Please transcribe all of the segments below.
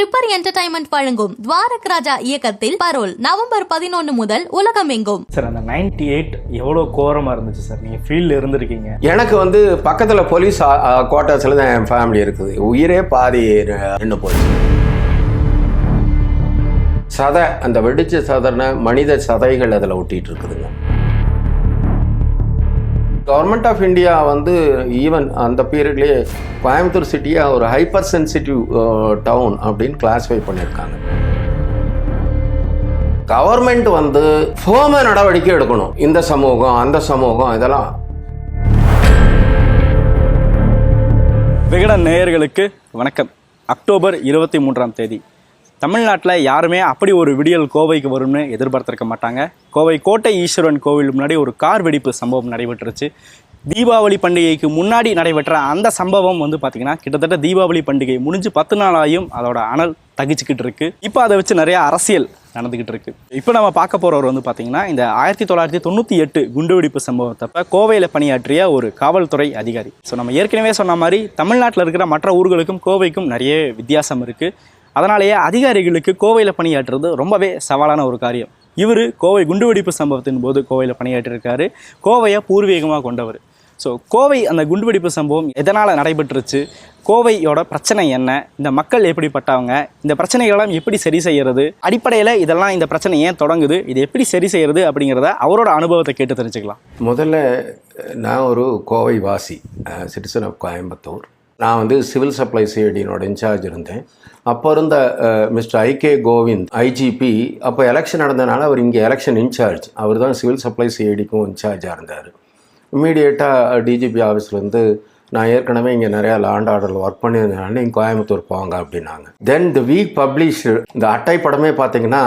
Tripper entertainment வழங்கும் துவாரக் ராஜா இயக்கத்தில் parole November 11 முதல் உலகமெங்கும். சார் அந்த 98 எவ்வளோ கோரமாக இருந்துச்சு சார்? நீங்கள் ஃபீல்டில் இருந்திருக்கீங்க. எனக்கு பக்கத்தில் போலீஸ் குவார்ட்டர்ஸில் தான் என் ஃபேமிலி இருக்குது. உயிரே பாதி நின்று போச்சு. சதை, அந்த வெடிச்ச சதன மனித சதைகள் அதில் ஒட்டிகிட்டு இருக்குதுங்க. கவர்மெண்ட் ஆஃப் இந்தியா ஈவன் அந்த பீரியட்லேயே கோயம்புத்தூர் சிட்டியை ஒரு ஹைப்பர் சென்சிட்டிவ் டவுன் அப்படின்னு கிளாஸிஃபை பண்ணியிருக்காங்க. கவர்மெண்ட் ஃபோம நடவடிக்கை எடுக்கணும். இந்த சமூகம் அந்த சமூகம் இதெல்லாம். விகடன் நேயர்களுக்கு வணக்கம். அக்டோபர் 23ஆம் தேதி தமிழ்நாட்டில் யாருமே அப்படி ஒரு விடியல் கோவைக்கு வரும்னு எதிர்பார்த்திருக்க மாட்டாங்க. கோவை கோட்டை ஈஸ்வரன் கோவில் முன்னாடி ஒரு கார் வெடிப்பு சம்பவம் நடைபெற்றுச்சு. தீபாவளி பண்டிகைக்கு முன்னாடி நடைபெற்ற அந்த சம்பவம் பார்த்திங்கன்னா கிட்டத்தட்ட தீபாவளி பண்டிகை முடிஞ்சு 10 நாளாயும் அதோட அனல் தகிச்சுக்கிட்டு இருக்கு. இப்போ அதை வச்சு நிறைய அரசியல் நடந்துக்கிட்டு இருக்கு. இப்போ நம்ம பார்க்க போகிறவர் பார்த்திங்கன்னா இந்த 1998 குண்டுவெடிப்பு சம்பவத்தப்ப கோவையில் பணியாற்றிய ஒரு காவல்துறை அதிகாரி. ஸோ நம்ம ஏற்கனவே சொன்ன மாதிரி தமிழ்நாட்டில் இருக்கிற மற்ற ஊர்களுக்கும் கோவைக்கும் நிறைய வித்தியாசம் இருக்குது. அதனாலேயே அதிகாரிகளுக்கு கோவையில் பணியாற்றுறது ரொம்பவே சவாலான ஒரு காரியம். இவர் கோவை குண்டுவெடிப்பு சம்பவத்தின் போது கோவையில் பணியாற்றிருக்காரு. கோவையை பூர்வீகமாக கொண்டவர். ஸோ கோவை அந்த குண்டுவெடிப்பு சம்பவம் எதனால் நடைபெற்றுச்சு, கோவையோட பிரச்சனை என்ன, இந்த மக்கள் எப்படிப்பட்டவங்க, இந்த பிரச்சனைகளெல்லாம் எப்படி சரி செய்கிறது, அடிப்படையில் இதெல்லாம் இந்த பிரச்சனை ஏன் தொடங்குது, இது எப்படி சரி செய்கிறது அப்படிங்கிறத அவரோட அனுபவத்தை கேட்டு தெரிஞ்சுக்கலாம். முதல்ல நான் ஒரு கோவை வாசி, சிட்டிசன் ஆஃப் கோயம்புத்தூர். நான் சிவில் சப்ளை சிஐடினோட இன்சார்ஜ் இருந்தேன். அப்போ இருந்த மிஸ்டர் ஐகே கோவிந்த் ஐஜிபி அப்போ எலெக்ஷன் நடந்ததுனால அவர் இங்கே எலெக்ஷன் இன்சார்ஜ். அவர் தான் சிவில் சப்ளை சிஐடிக்கும் இன்சார்ஜாக இருந்தார். இம்மீடியட்டாக டிஜிபி ஆஃபீஸ்லேருந்து நான் ஏற்கனவே இங்கே நிறையா லேண்ட் ஆர்டரில் ஒர்க் பண்ணியிருந்தேனால நீங்கள் கோயம்புத்தூர் போவாங்க அப்படின்னாங்க. தென் தி வீக் பப்ளிஷ்டு இந்த அட்டை படமே பார்த்தீங்கன்னா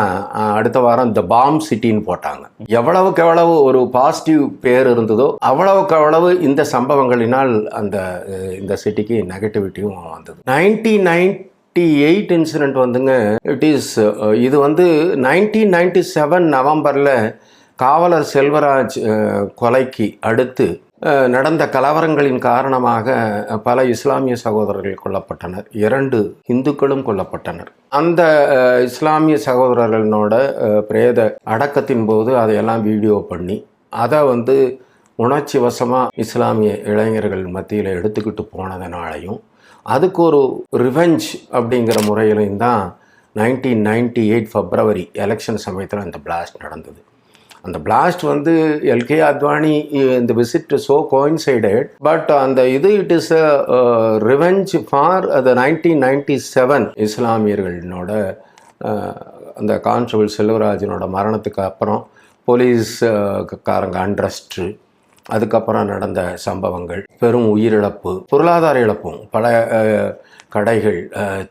அடுத்த வாரம் இந்த பாம் சிட்டின்னு போட்டாங்க. எவ்வளவுக்கு எவ்வளவு ஒரு பாசிட்டிவ் பேர் இருந்ததோ அவ்வளவுக்கு அவ்வளவு இந்த சம்பவங்களினால் இந்த சிட்டிக்கு நெகட்டிவிட்டியும் வந்தது. 1998 இன்சிடென்ட் இட் இஸ் இது 1997 நவம்பரில் காவலர் செல்வராஜ் கொலைக்கு அடுத்து நடந்த கலவரங்களின் காரணமாக பல இஸ்லாமிய சகோதரர்கள் கொல்லப்பட்டனர். 2 இந்துக்களும் கொல்லப்பட்டனர். அந்த இஸ்லாமிய சகோதரர்களோட பிரேத அடக்கத்தின் போது அதையெல்லாம் வீடியோ பண்ணி அதை உணர்ச்சி வசமாக இஸ்லாமிய இளைஞர்கள் மத்தியில் எடுத்துக்கிட்டு போனதுனாலையும் அதுக்கு ஒரு ரிவெஞ்ச் அப்படிங்கிற முறையிலையும் தான் 1998 பிப்ரவரி எலெக்ஷன் சமயத்தில் அந்த பிளாஸ்ட் நடந்தது. அந்த பிளாஸ்ட் எல்கே அத்வானி இந்த visit so coincided. But it is a revenge for அது 1997 இஸ்லாமியர்களோட அந்த கான்ஸ்டபிள் செல்வராஜனோட மரணத்துக்கு அப்புறம் போலீஸ்காரங்க அண்ட்ரஸ்ட்டு, அதுக்கப்புறம் நடந்த சம்பவங்கள், பெரும் உயிரிழப்பு, பொருளாதார இழப்பும். பல கடைகள்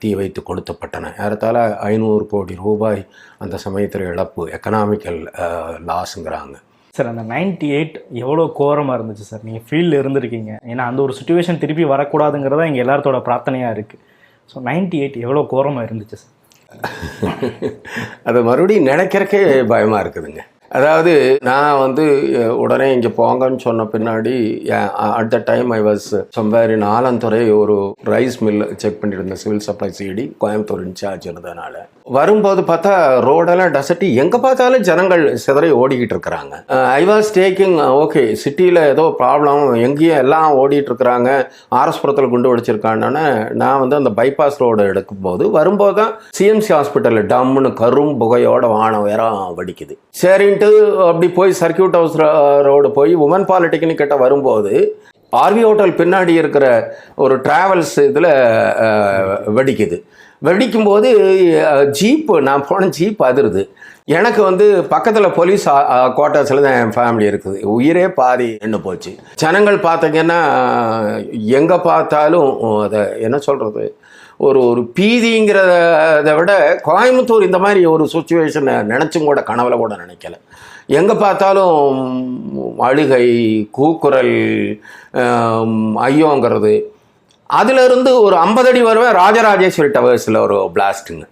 தீ வைத்து கொளுத்தப்பட்டன. ஏறத்தாழ 500 கோடி ரூபாய் அந்த சமயத்தில் இழப்பு, எக்கனாமிக்கல் லாஸுங்கிறாங்க. சார் அந்த 98 எவ்வளோ கோரமாக இருந்துச்சு சார்? நீங்கள் ஃபீல்டில் இருந்திருக்கீங்க. ஏன்னா அந்த ஒரு சுச்சுவேஷன் திருப்பி வரக்கூடாதுங்கிறதா எங்கள் எல்லாத்தோட பிரார்த்தனையாக இருக்குது. ஸோ 98 எவ்வளோ கோரமாக இருந்துச்சு சார்? அது மறுபடியும் நினைக்கிறக்கே பயமாக இருக்குதுங்க. அதாவது நான் உடனே இங்கே போங்கன்னு சொன்ன பின்னாடி at the time I was somewhere in Alandurai ஒரு ரைஸ் மில் செக் பண்ணிட்டு இருந்தேன். Civil supply CID Coimbatore in charge இருந்ததுனால வரும்போது பார்த்தா ரோடெல்லாம் டசட்டி, எங்கே பார்த்தாலும் ஜனங்கள் சிதறி ஓடிக்கிட்டு இருக்கிறாங்க. ஐ வாஸ் டேக்கிங் ஓகே சிட்டியில் ஏதோ ப்ராப்ளம், எங்கேயும் எல்லாம் ஓடிட்டு இருக்கிறாங்க, ஆர்எஸ்புரத்தில் குண்டு வெடிச்சிருக்கான்னு நான் அந்த பைபாஸ் ரோடு எடுக்கும்போது வரும்போது தான் சிஎம்சி ஹாஸ்பிட்டலில் டம்முன்னு கரும் புகையோட வானம் வேற வெடிக்குது. சரின்ட்டு அப்படி போய் சர்க்கியூட் ஹவுஸ் ரோடு போய் உமன் பாலிடெக்னிக் கிட்ட வரும்போது ஆர்வி ஹோட்டல் பின்னாடி இருக்கிற ஒரு டிராவல்ஸ் இதில் வெடிக்குது. வெடிக்கும்போது ஜீப்பு, நான் போன ஜீப் அதிருது. எனக்கு பக்கத்தில் போலீஸ் குவார்ட்டர்ஸில் தான் என் ஃபேமிலி இருக்குது. உயிரே பாதி நின்று போச்சு. ஜனங்கள் பார்த்தீங்கன்னா எங்கே பார்த்தாலும் அதை என்ன சொல்கிறது, ஒரு பீதிங்கிறத விட கோயம்புத்தூர் இந்த மாதிரி ஒரு சுச்சுவேஷனை நினச்சும் கூட கனவுல கூட நினைக்கல. எங்கே பார்த்தாலும் அழுகை, கூக்குரல், ஐயோங்கிறது. அதிலிருந்து ஒரு 50 அடி வருவேன் ராஜராஜேஸ்வரி டவர்ஸில் ஒரு பிளாஸ்ட்டுங்க.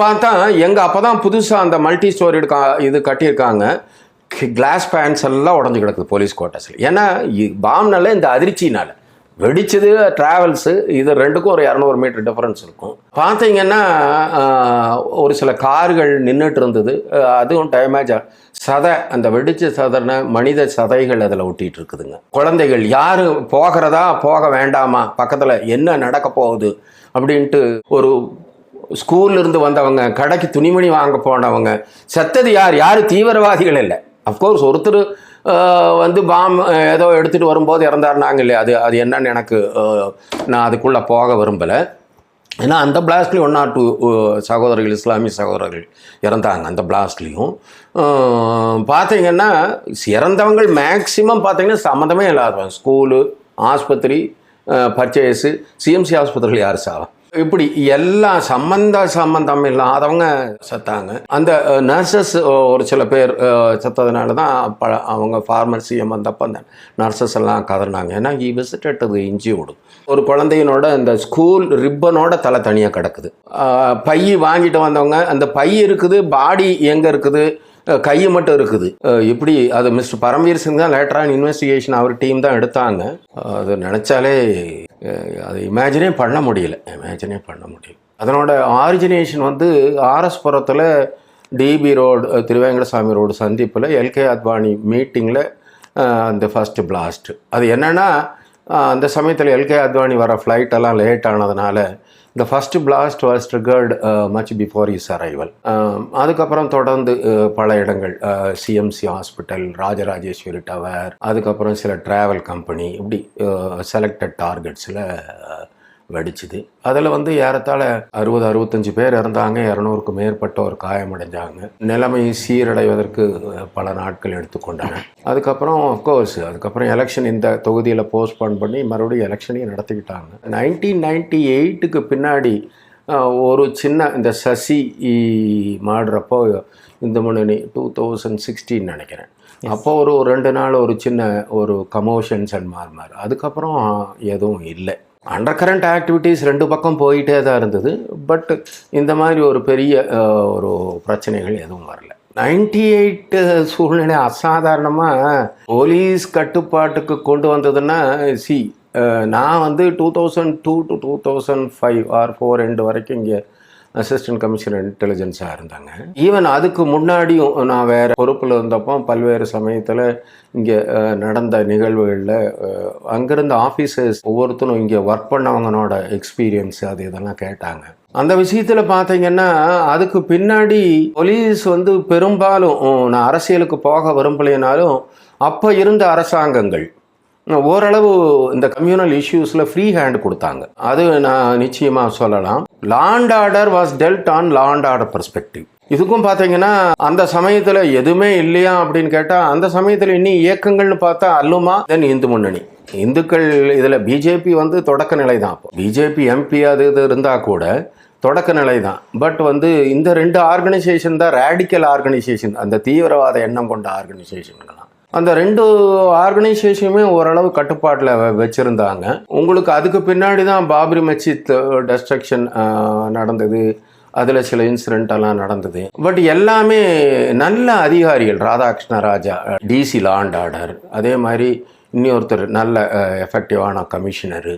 பார்த்தா எங்கள் அப்போ தான் புதுசாக அந்த மல்டி ஸ்டோரி இது கட்டியிருக்காங்க. கிளாஸ் பேன்ஸ் எல்லாம் உடஞ்சி கிடக்குது போலீஸ் குவார்ட்டர்ஸில். ஏன்னா பாம்னால இந்த அதிர்ச்சினால் வெடிச்சது ட்ராவல்ஸு, இது ரெண்டுக்கும் ஒரு 200 மீட்டர் டிஃப்ரென்ஸ் இருக்கும். பார்த்தீங்கன்னா ஒரு சில கார்கள் நின்றுட்டு இருந்தது, அதுவும் டேமேஜ். அந்த வெடிச்ச சதன மனித சதைகள் அதில் ஒட்டிகிட்டு இருக்குதுங்க. குழந்தைகள் யார் போகிறதா போக வேண்டாமா, பக்கத்தில் என்ன நடக்க போகுது அப்படின்ட்டு ஒரு ஸ்கூல்லேருந்து வந்தவங்க, கடைக்கு துணிமணி வாங்க போனவங்க, செத்தது யார் தீவிரவாதிகள் இல்லை. அஃப்கோர்ஸ் ஒருத்தர் வந்து ஏதோ எடுத்துகிட்டு வரும்போது இறந்தாருனாங்க இல்லையா, அது என்னன்னு எனக்கு நான் அதுக்குள்ளே போக விரும்பலை. ஏன்னா அந்த பிளாஸ்ட்லேயும் 1 or 2 சகோதரர்கள், இஸ்லாமிய சகோதரர்கள் இறந்தாங்க. அந்த பிளாஸ்ட்லேயும் பார்த்தீங்கன்னா இறந்தவங்கள் மேக்சிமம் பார்த்தீங்கன்னா சம்மந்தமே இல்லாதவங்க. ஸ்கூலு, ஆஸ்பத்திரி, பர்ச்சேஸு, சிஎம்சி ஆஸ்பத்திரிகள் யார் சாவா, இப்படி எல்லாம் சம்பந்தம் இல்லாதவங்க செத்தாங்க. அந்த நர்சஸ் ஒரு சில பேர் செத்ததுனால தான் அவங்க ஃபார்மசியை வந்தப்போ அந்த நர்சஸ் எல்லாம் கதறினாங்க. ஏன்னா ஹி விசிட்டட் தி இன்ஜியூர்டு. ஒரு குழந்தையினோட அந்த ஸ்கூல் ரிப்பனோட தலை தனியாக கிடக்குது. பை வாங்கிட்டு வந்தவங்க, அந்த பை இருக்குது, பாடி எங்கே இருக்குது, கை மட்டும் இருக்குது. இப்படி அது மிஸ்டர் பரம்வீர் சிங் தான் லேட்டரான இன்வெஸ்டிகேஷன் அவர் டீம் தான் எடுத்தாங்க. அது நினச்சாலே அதை இமேஜினே பண்ண முடியல. அதனோட ஆரிஜினேஷன் வந்து ஆர்எஸ்புரத்தில் டிபி ரோடு, திருவேங்கடசாமி ரோடு சந்திப்பில் எல்கே அத்வானி மீட்டிங்கில் அந்த ஃபஸ்ட்டு பிளாஸ்ட். அது என்னென்னா அந்த சமயத்தில் எல்கே அத்வானி வர ஃப்ளைட்டெல்லாம் லேட் ஆனதுனால இந்த first blast was triggered much before is arrival. அதுக்கப்புறம் தொடர்ந்து பல இடங்கள், சிஎம்சி ஹாஸ்பிட்டல், ராஜராஜேஸ்வரி டவர், அதுக்கப்புறம் சில ட்ராவல் கம்பெனி, இப்படி செலக்டட் டார்கெட்ஸில் வெடிச்சுது. அதில் வந்து ஏறத்தாழ 60-65 பேர் இறந்தாங்க, 200க்கு மேற்பட்டோர் காயமடைஞ்சாங்க. நிலைமை சீரடைவதற்கு பல நாட்கள் எடுத்துக்கொண்டன. அதுக்கப்புறம் அஃப்கோர்ஸ் எலெக்ஷன் இந்த தொகுதியில் போஸ்ட்போன் பண்ணி மறுபடியும் எலெக்ஷனையும் நடத்திக்கிட்டாங்க. 1998க்கு பின்னாடி ஒரு சின்ன இந்த சசி மாடுறப்போ இந்த முன்னணி 2016 நினைக்கிறேன், அப்போ ஒரு 2 நாள் ஒரு சின்ன ஒரு கமோஷன்ஸ் அண்ட் மாறுமாறு. அதுக்கப்புறம் எதுவும் இல்லை. அண்டர் கரண்ட் ஆக்டிவிட்டீஸ் 2 பக்கம் போயிட்டே தான் இருந்தது. பட் இந்த மாதிரி ஒரு பெரிய ஒரு பிரச்சனைகள் எதுவும் வரல. 98 சூழ்நிலை அசாதாரணமாக போலீஸ் கட்டுப்பாட்டுக்கு கொண்டு வந்ததுன்னா நான் வந்து 2002 to 2005 or 4 end வரைக்கும் இங்கே அசிஸ்டன்ட் கமிஷனர் இன்டெலிஜென்ஸாக இருந்தாங்க. ஈவன் அதுக்கு முன்னாடியும் நான் வேறு பொறுப்பில் இருந்தப்போ பல்வேறு சமயத்தில் இங்கே நடந்த நிகழ்வுகளில் அங்கேருந்த ஆஃபீஸர்ஸ் ஒவ்வொருத்தரும் இங்கே ஒர்க் பண்ணவங்களோட எக்ஸ்பீரியன்ஸ் அது இதெல்லாம் கேட்டாங்க. அந்த விஷயத்தில் பார்த்தீங்கன்னா அதுக்கு பின்னாடி போலீஸ் வந்து பெரும்பாலும், நான் அரசியலுக்கு போக விரும்பலைனாலும் அப்போ இருந்த அரசாங்கங்கள் ஓரளவு இந்த கம்யூனல் இஷ்யூஸில் ஃப்ரீ ஹேண்ட் கொடுத்தாங்க. அது நான் நிச்சயமாக சொல்லலாம். லா and order was dealt on law and order perspective. இதுக்கும் பார்த்தீங்கன்னா அந்த சமயத்தில் எதுவுமே இல்லையா அப்படின்னு கேட்டால், அந்த சமயத்தில் இன்னும் இயக்கங்கள்னு பார்த்தா அல்லுமா, தென் இந்து முன்னணி. இந்துக்கள் இதில் பிஜேபி வந்து தொடக்க நிலை தான். அப்போ பிஜேபி எம்பி அது இது இருந்தால் கூட தொடக்க நிலை தான். பட் வந்து இந்த 2 ஆர்கனைசேஷன் தான் ரேடிக்கல் ஆர்கனைசேஷன், அந்த தீவிரவாத எண்ணம் கொண்ட ஆர்கனைசேஷன்கள்லாம். அந்த 2 ஆர்கனைசேஷனுமே ஓரளவு கட்டுப்பாட்டில் வச்சுருந்தாங்க. உங்களுக்கு அதுக்கு பின்னாடி தான் பாபரி மஸ்ஜித் டெஸ்ட்ரக்ஷன் நடந்தது, அதில் சில இன்சிடென்டெல்லாம் நடந்தது. பட் எல்லாமே நல்ல அதிகாரிகள், Radhakrishna Raja DC law and order, அதே மாதிரி இன்னொருத்தர் நல்ல எஃபெக்டிவான commissioner,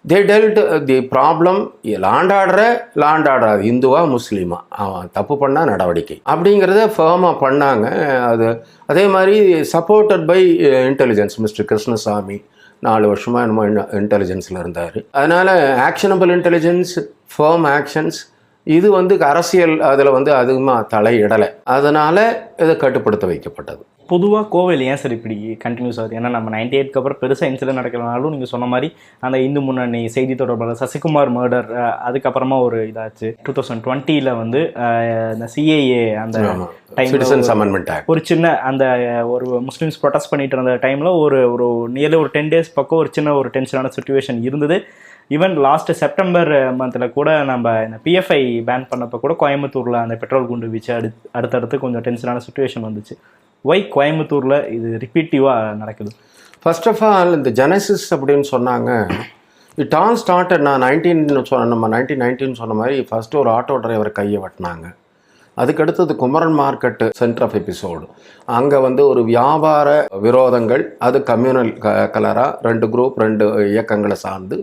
they told the problem. Law and order அது இந்துவா முஸ்லீமா, அவன் தப்பு பண்ணால் நடவடிக்கை அப்படிங்கிறத ஃபேமாக பண்ணாங்க. அதே மாதிரி supported by intelligence. Mister Krishnasamy 4 வருஷமாக என்னமோ இன்டெலிஜென்ஸில் இருந்தார். அதனால் ஆக்ஷனபிள் இன்டெலிஜென்ஸ், ஃபேர்ம் ஆக்ஷன்ஸ், இது வந்து அரசியல் அதில் வந்து அதிகமாக தலையிடலை. அதனால் இதை கட்டுப்படுத்த வைக்கப்பட்டது. பொதுவாக கோவையில் ஏன் சார் இப்படி கண்டினியூஸ் ஆகுது? ஏன்னா நம்ம 98க்கு அப்புறம் பெருசாக இன்சிடென்ட் நடக்கலனாலும் நீங்கள் சொன்ன மாதிரி அந்த இந்து முன்னணி செய்தி தொடர்பாளர் சசிகுமார் மர்டர், அதுக்கப்புறமா ஒரு இதாச்சு 2020 வந்து இந்த சிஏஏ அந்த டைம் ஒரு சின்ன அந்த ஒரு முஸ்லீம்ஸ் ப்ரொடெஸ்ட் பண்ணிட்டு இருந்த டைமில் ஒரு நியர்லி ஒரு 10 days பக்கம் ஒரு சின்ன ஒரு டென்ஷனான சுச்சுவேஷன் இருந்தது. ஈவன் லாஸ்ட் செப்டம்பர் மந்தில் கூட நம்ம இந்த பிஎஃப்ஐ பேன் பண்ணப்போ கூட கோயம்புத்தூரில் அந்த பெட்ரோல் குண்டு வீச்சு அடுத்தடுத்து கொஞ்சம் டென்ஷனான சுச்சுவேஷன் வந்துச்சு. ஒய் கோயம்புத்தூரில் இது ரிப்பீட்டிவாக நடக்குது? ஃபர்ஸ்ட் ஆஃப் ஆல் இந்த ஜெனசிஸ் அப்படின்னு சொன்னாங்க. இட் ஆல் ஸ்டார்டட், நம்ம 1919 சொன்ன மாதிரி ஃபஸ்ட்டு ஒரு ஆட்டோ டிரைவர் கையை வெட்டினாங்க. அதுக்கடுத்தது Kumaran market centre of episode. அங்கே வந்து ஒரு வியாபார விரோதங்கள், அது கம்யூனல் கலராக 2 குரூப் 2 இயக்கங்களை சார்ந்து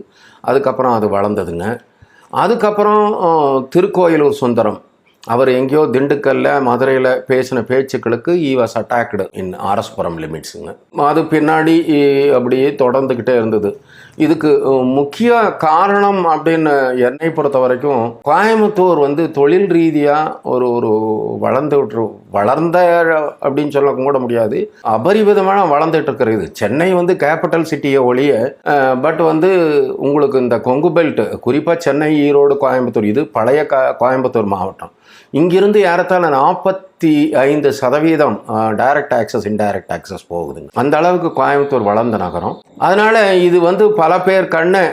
அதுக்கப்புறம் அது வளர்ந்ததுங்க. அதுக்கப்புறம் திருக்கோயிலூர் சுந்தரம் அவர் எங்கேயோ திண்டுக்கல்ல மதுரையில் பேசின பேச்சுக்களுக்கு ஈ வாஸ் அட்டாக்டு இன் ஆர்எஸ்புரம் லிமிட்ஸுங்க. அது பின்னாடி அப்படியே தொடர்ந்துக்கிட்டே இருந்தது. இதுக்கு முக்கிய காரணம் அப்படின்னு என்னை பொறுத்த வரைக்கும் கோயம்புத்தூர் வந்து தொழில் ரீதியாக ஒரு வளர்ந்த அப்படின்னு சொல்ல கூட முடியாது, அபரிவிதமான வளர்ந்துட்டு இருக்கிறது. சென்னை வந்து கேபிட்டல் சிட்டியை ஒழிய, பட் வந்து உங்களுக்கு இந்த கொங்கு பெல்ட், குறிப்பாக சென்னை, ஈரோடு, கோயம்புத்தூர், இது பழைய கோயம்புத்தூர் மாவட்டம். இங்கிருந்து ஏறத்தாழ 45% டைரக்ட் ஆக்சஸ் இன்டைரக்ட் ஆக்சஸ் போகுதுங்க. அந்த அளவுக்கு கோயம்புத்தூர் வளர்ந்த நகரம். அதனால் இது வந்து பல பேர் கண்ணை,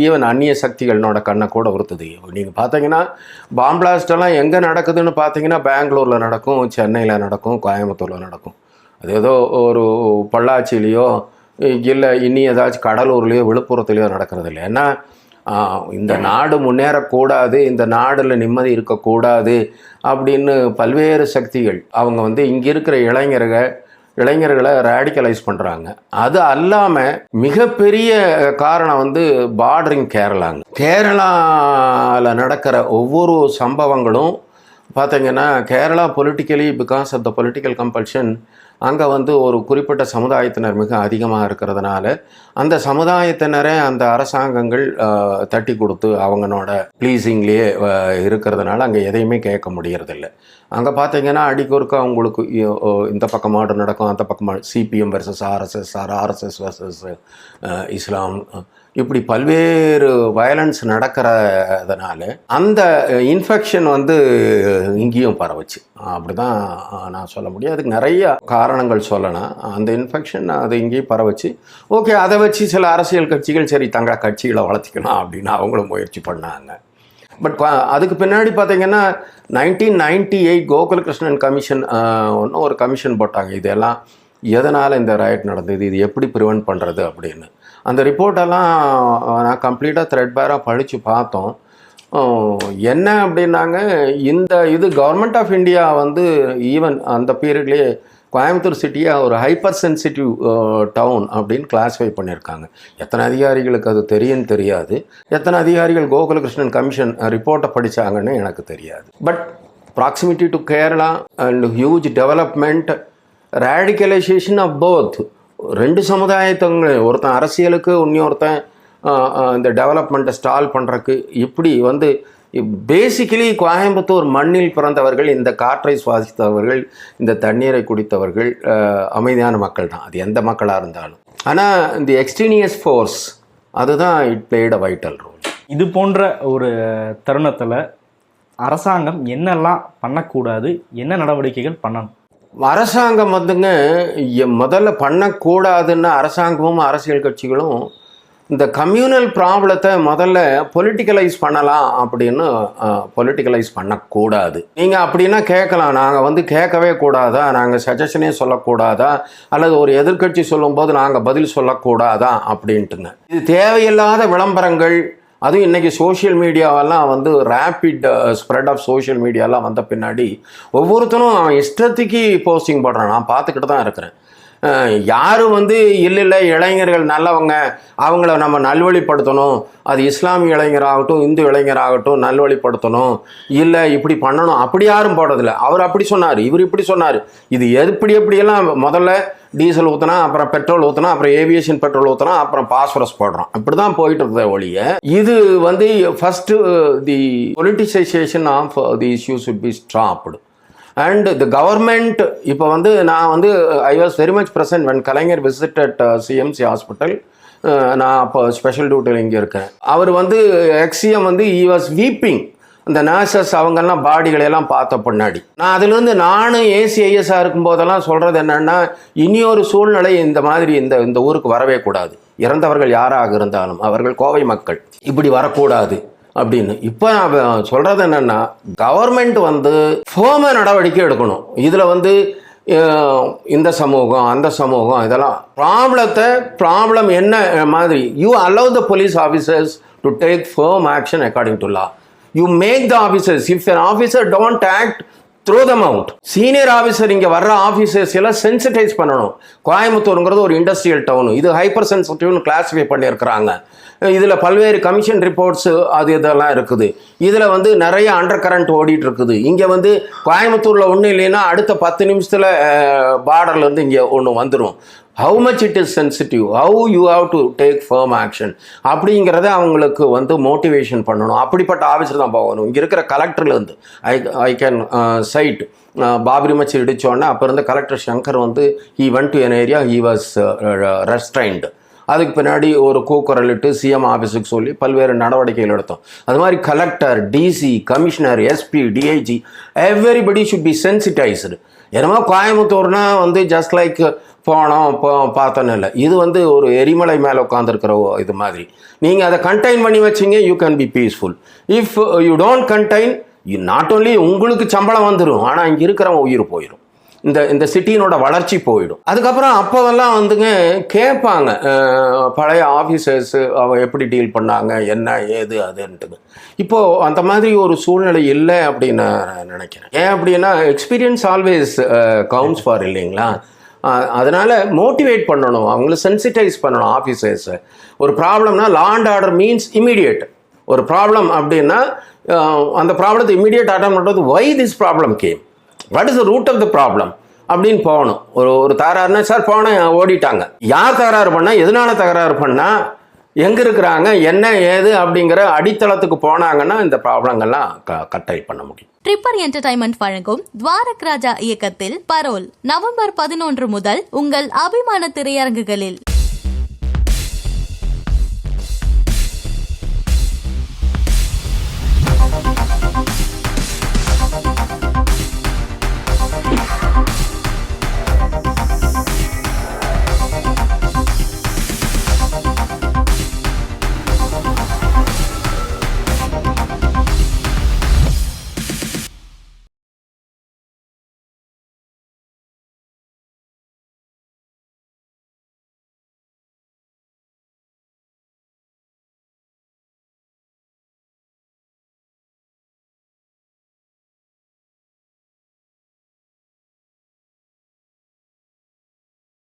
ஈவன் அந்நிய சக்திகளோட கண்ணை கூட உறுத்துது. நீங்கள் பார்த்தீங்கன்னா பாம் பிளாஸ்டெல்லாம் எங்கே நடக்குதுன்னு பார்த்தீங்கன்னா பெங்களூரில் நடக்கும், சென்னையில் நடக்கும், கோயம்புத்தூரில் நடக்கும். அது ஏதோ ஒரு பொள்ளாச்சிலேயோ இல்லை இனி ஏதாச்சும் கடலூர்லேயோ விழுப்புரத்துலேயோ நடக்கிறது இல்லை. ஏன்னா இந்த நாடு முன்னேறக்கூடாது, இந்த நாடில் நிம்மதி இருக்கக்கூடாது அப்படின்னு பல்வேறு சக்திகள் அவங்க வந்து இங்கே இருக்கிற இளைஞர்களை ரேடிக்கலைஸ் பண்ணுறாங்க. அது அல்லாமல் மிகப்பெரிய காரணம் வந்து பார்டரிங் கேரளாவில் நடக்கிற ஒவ்வொரு சம்பவங்களும் பார்த்தீங்கன்னா, Kerala politically because of the political compulsion அங்கே வந்து ஒரு குறிப்பிட்ட சமுதாயத்தினர் மிக அதிகமாக இருக்கிறதுனால அந்த சமுதாயத்தினரை அந்த அரசாங்கங்கள் தட்டி கொடுத்து அவங்களோட ப்ளீஸிங்லேயே இருக்கிறதுனால அங்கே எதையுமே கேட்க முடியறதில்லை. அங்கே பார்த்தீங்கன்னா அடிக்கொருக்கா உங்களுக்கு இந்த பக்கம் மாடு நடக்கும், அந்த பக்கம் CPM versus RSS, RSS versus Islam, இப்படி பல்வேறு வயலன்ஸ் நடக்கிறதுனால அந்த இன்ஃபெக்ஷன் வந்து இங்கேயும் பரவுச்சு. அப்படி தான் நான் சொல்ல முடியும். அதுக்கு நிறைய காரணங்கள் சொல்லலாம். அந்த இன்ஃபெக்ஷன் அது இங்கேயும் பரவுச்சு. ஓகே, அதை வச்சு சில அரசியல் கட்சிகள் சரி தங்கள் கட்சிகளை வளர்த்திக்கலாம் அப்படின்னு அவங்களும் முயற்சி பண்ணாங்க. பட் அதுக்கு பின்னாடி பார்த்தீங்கன்னா 1998 கோகுலகிருஷ்ணன் கமிஷன் ஒன்றும் ஒரு கமிஷன் போட்டாங்க. இதெல்லாம் எதனால் இந்த ரைட் நடந்தது, இது எப்படி ப்ரிவெண்ட் பண்ணுறது அப்படின்னு. அந்த ரிப்போர்ட்டெல்லாம் நான் கம்ப்ளீட்டாக த்ரெட்பேராக படித்து பார்த்தோம். என்ன அப்படின்னாங்க, இது கவர்மெண்ட் ஆஃப் இந்தியா வந்து ஈவன் அந்த பீரியட்லேயே கோயம்புத்தூர் சிட்டியை ஒரு ஹைப்பர் சென்சிட்டிவ் டவுன் அப்படின்னு கிளாஸிஃபை பண்ணியிருக்காங்க. எத்தனை அதிகாரிகளுக்கு அது தெரியாது, எத்தனை அதிகாரிகள் கோகுலகிருஷ்ணன் கமிஷன் ரிப்போர்ட்டை படித்தாங்கன்னு எனக்கு தெரியாது. But proximity to Kerala and huge development, radicalization of both, 2 சமுதாயத்தவங்க, ஒருத்தன் அரசியலுக்கு இன்னொருத்தன் இந்த டெவலப்மெண்ட்டை ஸ்டால் பண்ணுறக்கு, இப்படி வந்து பேசிக்கலி கோயம்புத்தூர் மண்ணில் பிறந்தவர்கள், இந்த காற்றை சுவாசித்தவர்கள், இந்த தண்ணீரை குடித்தவர்கள் அமைதியான மக்கள் தான், அது எந்த மக்களாக இருந்தாலும். ஆனால் இந்த எக்ஸ்ட்ரீனியஸ் ஃபோர்ஸ் அதுதான் it played a vital role. இது போன்ற ஒரு தருணத்தில் அரசாங்கம் என்னெல்லாம் பண்ணக்கூடாது, என்ன நடவடிக்கைகள் பண்ணணும்? அரசாங்கம் வந்துங்க முதல்ல பண்ணக்கூடாதுன்னு அரசாங்கமும் அரசியல் கட்சிகளும் இந்த கம்யூனல் ப்ராப்ளத்தை முதல்ல பொலிட்டிக்கலைஸ் பண்ணலாம் அப்படின்னு பொலிட்டிக்கலைஸ் பண்ணக்கூடாது. நீங்கள் அப்படின்னா கேட்கலாம், நாங்கள் வந்து கேட்கவே கூடாதா, நாங்கள் சஜஷனே சொல்லக்கூடாதா, அல்லது ஒரு எதிர்க்கட்சி சொல்லும்போது நாங்கள் பதில் சொல்லக்கூடாதா அப்படின்ட்டுங்க. இது தேவையில்லாத விளம்பரங்கள். அதுவும் இன்றைக்கி சோஷியல் மீடியாவெல்லாம் வந்து ரேப்பிட் ஸ்ப்ரெட் ஆஃப் சோஷியல் மீடியாலாம் வந்த பின்னாடி ஒவ்வொருத்தரும் அவன் இஷ்டத்துக்கு போஸ்டிங் போடுறான். நான் பார்த்துக்கிட்டு தான் இருக்கிறேன். யாரும் வந்து இல்லை இளைஞர்கள் நல்லவங்க, அவங்கள நம்ம நல்வழிப்படுத்தணும், அது இஸ்லாமிய இளைஞராகட்டும் இந்து இளைஞராகட்டும் நல்வழிப்படுத்தணும், இல்லை இப்படி பண்ணணும், அப்படி யாரும் போடுறதில்ல. அவர் அப்படி சொன்னார், இவர் இப்படி சொன்னார், இது எப்படியெல்லாம் முதல்ல டீசல் ஊற்றினா, அப்புறம் பெட்ரோல் ஊற்றினா, அப்புறம் ஏவியேஷன் பெட்ரோல் ஊற்றினா, அப்புறம் பாஸ்பரஸ் போடுறோம். அப்படி தான் போயிட்டு இருந்தது ஒழிய, இது வந்து first the politicization of the issue should be stopped. And the government இப்போ வந்து நான் வந்து I was very much present when Kalaignar visited CMC hospital. நான் அப்போ ஸ்பெஷல் டியூட்டியில் இங்கே இருக்கேன். அவர் வந்து எக்ஸிஎம் வந்து ஈ வாஸ் வீப்பிங். இந்த நர்சஸ் அவங்கெல்லாம் பாடிகளையெல்லாம் பார்த்த பின்னாடி நான் அதிலிருந்து நானும் ஏசிஐஎஸ்ஸாக இருக்கும்போதெல்லாம் சொல்கிறது என்னென்னா, இனியொரு சூழ்நிலை இந்த மாதிரி இந்த ஊருக்கு வரவே கூடாது. இறந்தவர்கள் யாராக இருந்தாலும் அவர்கள் கோவை மக்கள், இப்படி வரக்கூடாது அப்படின்னு. இப்போ நான் சொல்கிறது என்னென்னா, கவர்மெண்ட் வந்து ஃபோம நடவடிக்கை எடுக்கணும். இதில் வந்து இந்த சமூகம் அந்த சமூகம் இதெல்லாம் ப்ராப்ளம் என்ன மாதிரி you allow the police officers to take firm action according to law. You make the officers. If an officer don't act, throw them out. Senior officer இங்கே வர்ற ஆஃபீஸர்ஸ் எல்லாம் சென்சிட்டைஸ் பண்ணணும். கோயம்புத்தூருங்கிறது ஒரு இண்டஸ்ட்ரியல் டவுன், இது hyper சென்சிட்டிவ்னு classify பண்ணியிருக்கிறாங்க. இதில் பல்வேறு கமிஷன் ரிப்போர்ட்ஸு அது இதெல்லாம் இருக்குது. இதில் வந்து நிறைய அண்டர் கரண்ட் ஓடிட்டு இருக்குது. இங்கே வந்து கோயம்புத்தூரில் ஒன்றும் இல்லைன்னா அடுத்த 10 நிமிஷத்தில் பார்டர்லேருந்து இங்கே ஒன்று வந்துடும். How much it is sensitive, how you have to take firm action அப்படிங்கிறத அவங்களுக்கு வந்து மோட்டிவேஷன் பண்ணணும். அப்படிப்பட்ட ஆஃபீஸர் தான் போகணும். இங்கே இருக்கிற கலெக்டர்லேருந்து I can cite Babri Masjid இடித்தோடனே அப்போ இருந்த கலெக்டர் சங்கர் வந்து ஹி வென்ட் டு என் ஏரியா, ஹி வாஸ் ரெஸ்ட்ரைன்டு. அதுக்கு பின்னாடி ஒரு கூக்குரலிட்டு சிஎம் ஆஃபீஸுக்கு சொல்லி பல்வேறு நடவடிக்கைகள் எடுத்தோம். அது மாதிரி collector, DC, commissioner, SP, DIG everybody should be sensitized. என்னமோ கோயம்புத்தூர்னா வந்து ஜஸ்ட் லைக் போனோம் பார்த்தோன்னு இல்லை, இது வந்து ஒரு எரிமலை மேலே உட்காந்துருக்கிற இது மாதிரி. நீங்கள் அதை கண்டெயின் பண்ணி வச்சிங்க, you can be peaceful. If you don't contain, not only உங்களுக்கு சம்பளம் வந்துடும், ஆனால் இங்கே இருக்கிறவங்க உயிர் போயிடும். இந்த சிட்டியினோட வளர்ச்சி போயிடும். அதுக்கப்புறம் அப்போதெல்லாம் வந்துங்க கேட்பாங்க பழைய ஆஃபீஸர்ஸு அவன் எப்படி டீல் பண்ணாங்க, என்ன ஏது அதுன்ட்டு. இப்போது அந்த மாதிரி ஒரு சூழ்நிலை இல்லை அப்படின்னு நான் நினைக்கிறேன். ஏன் அப்படின்னா எக்ஸ்பீரியன்ஸ் ஆல்வேஸ் கவுண்ட்ஸ் ஃபார் இல்லைங்களா. அதனால் மோட்டிவேட் பண்ணணும், அவங்கள சென்சிட்டைஸ் பண்ணணும் ஆஃபீஸர்ஸை. ஒரு ப்ராப்ளம்னா law and order means immediate. ஒரு ப்ராப்ளம் அப்படின்னா அந்த ப்ராப்ளத்தை இமீடியட் அட்டன் பண்ணுறது. Why this problem came, what is the root of the problem அப்படின்னு போகணும். ஒரு தகராறுனா சார் போனேன் ஓடிட்டாங்க, யார் தகராறு பண்ணால், எதனால தகராறு பண்ணால், எங்கே இருக்கிறாங்க, என்ன ஏது அப்படிங்கிற அடித்தளத்துக்கு போனாங்கன்னா இந்த ப்ராப்ளங்கள்லாம் கட்டை பண்ண முடியும். ட்ரிப்பர் என்டர்டைன்மெண்ட் வழங்கும் துவாரக் ராஜா இயக்கத்தில் பரோல் நவம்பர் 11 முதல் உங்கள் அபிமான திரையரங்குகளில்.